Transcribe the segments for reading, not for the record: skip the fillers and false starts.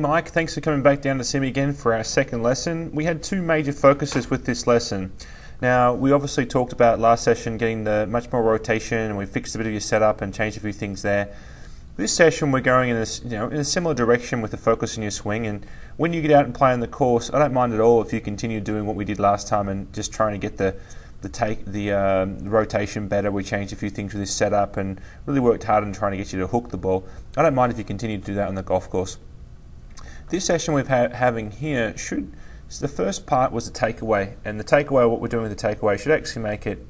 Mike, thanks for coming back down to see me again for our second lesson. We had two major focuses with this lesson. Now, we obviously talked about last session getting the much more rotation, and we fixed a bit of your setup and changed a few things there. This session we're going in a similar direction with the focus in your swing, and when you get out and play on the course, I don't mind at all if you continue doing what we did last time and just trying to get the rotation better. We changed a few things with this setup and really worked hard on trying to get you to hook the ball. I don't mind if you continue to do that on the golf course. This session we're having here so the first part was the takeaway, and the takeaway, what we're doing with the takeaway, should actually make it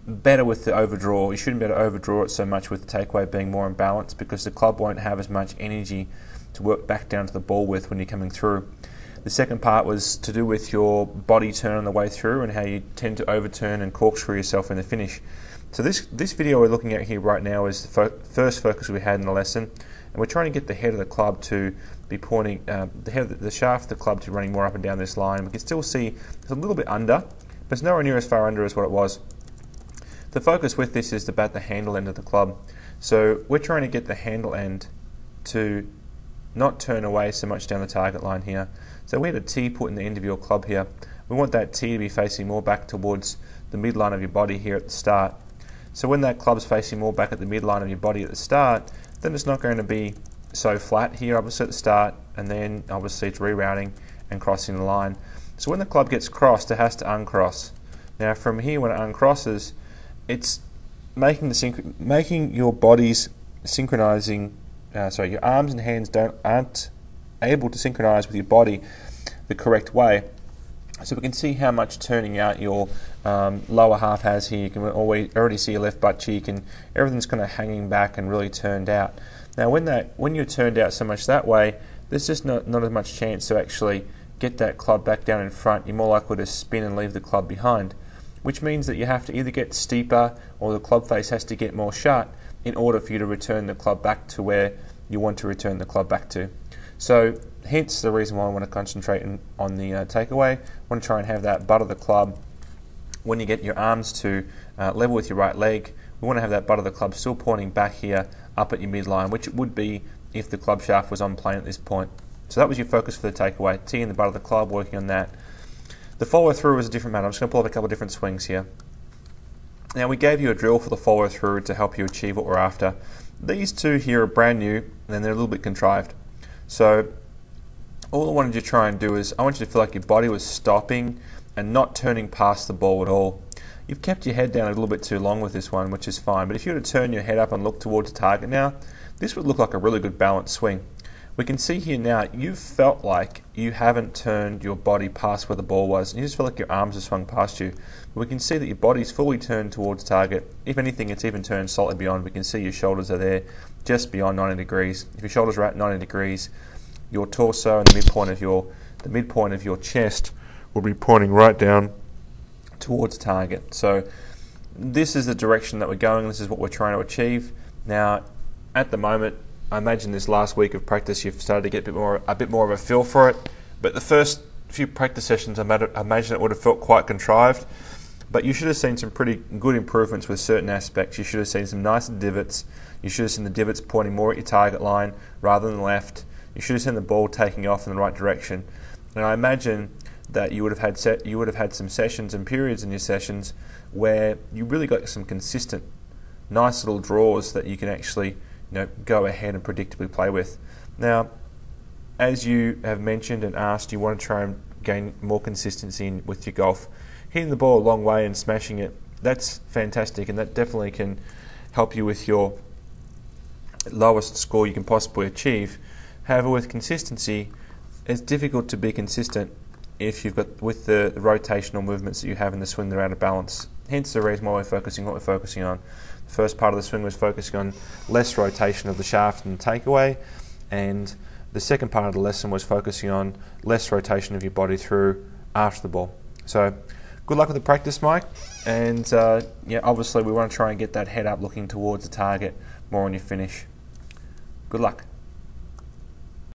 better with the overdraw. You shouldn't be able to overdraw it so much with the takeaway being more in balance, because the club won't have as much energy to work back down to the ball with when you're coming through. The second part was to do with your body turn on the way through and how you tend to overturn and corkscrew yourself in the finish. So this video we're looking at here right now is the first focus we had in the lesson, and we're trying to get the head of the club to be pointing, the shaft of the club to running more up and down this line. We can still see it's a little bit under, but it's nowhere near as far under as what it was. The focus with this is about the handle end of the club. So we're trying to get the handle end to not turn away so much down the target line here. So we had a T put in the end of your club here. We want that T to be facing more back towards the midline of your body here at the start. So when that club's facing more back at the midline of your body at the start, then it's not going to be so flat here obviously at the start, and then obviously it's rerouting and crossing the line. So when the club gets crossed, it has to uncross. Now from here, when it uncrosses, it's making your body's synchronizing, your arms and hands aren't able to synchronize with your body the correct way. So we can see how much turning out your lower half has here. You can already see your left butt cheek, and everything's kind of hanging back and really turned out. Now when you're turned out so much that way, there's just not as much chance to actually get that club back down in front. You're more likely to spin and leave the club behind, which means that you have to either get steeper or the club face has to get more shut in order for you to return the club back to where you want to return the club back to. So hence the reason why I want to concentrate on the takeaway. I want to try and have that butt of the club, when you get your arms to level with your right leg, we want to have that butt of the club still pointing back here up at your midline, which it would be if the club shaft was on plane at this point. So that was your focus for the takeaway, T in the butt of the club, working on that. The follow through was a different matter. I'm just going to pull up a couple of different swings here. Now we gave you a drill for the follow through to help you achieve what we're after. These two here are brand new and they're a little bit contrived. So all I wanted you to try and do is I want you to feel like your body was stopping and not turning past the ball at all. You've kept your head down a little bit too long with this one, which is fine, but if you were to turn your head up and look towards the target now, this would look like a really good balanced swing. We can see here now you've felt like you haven't turned your body past where the ball was, and you just feel like your arms have swung past you. But we can see that your body's fully turned towards target. If anything, it's even turned slightly beyond. We can see your shoulders are there just beyond 90 degrees. If your shoulders are at 90 degrees, your torso and the midpoint of your chest will be pointing right down towards target. So this is the direction that we're going. This is what we're trying to achieve. Now, at the moment, I imagine this last week of practice you've started to get a bit more of a feel for it. But the first few practice sessions, I imagine it would have felt quite contrived. But you should have seen some pretty good improvements with certain aspects. You should have seen some nicer divots. You should have seen the divots pointing more at your target line rather than left. You should have seen the ball taking off in the right direction. And I imagine that you would have had some sessions and periods in your sessions where you really got some consistent, nice little draws that you can actually go ahead and predictably play with. Now, as you have mentioned and asked, you want to try and gain more consistency with your golf. Hitting the ball a long way and smashing it, that's fantastic, and that definitely can help you with your lowest score you can possibly achieve. However, with consistency, it's difficult to be consistent if you've got with the rotational movements that you have in the swing that are out of balance. Hence the reason why we're focusing what we're focusing on. The first part of the swing was focusing on less rotation of the shaft and the takeaway, and the second part of the lesson was focusing on less rotation of your body through after the ball. So good luck with the practice, Mike, and obviously we want to try and get that head up looking towards the target more on your finish. Good luck.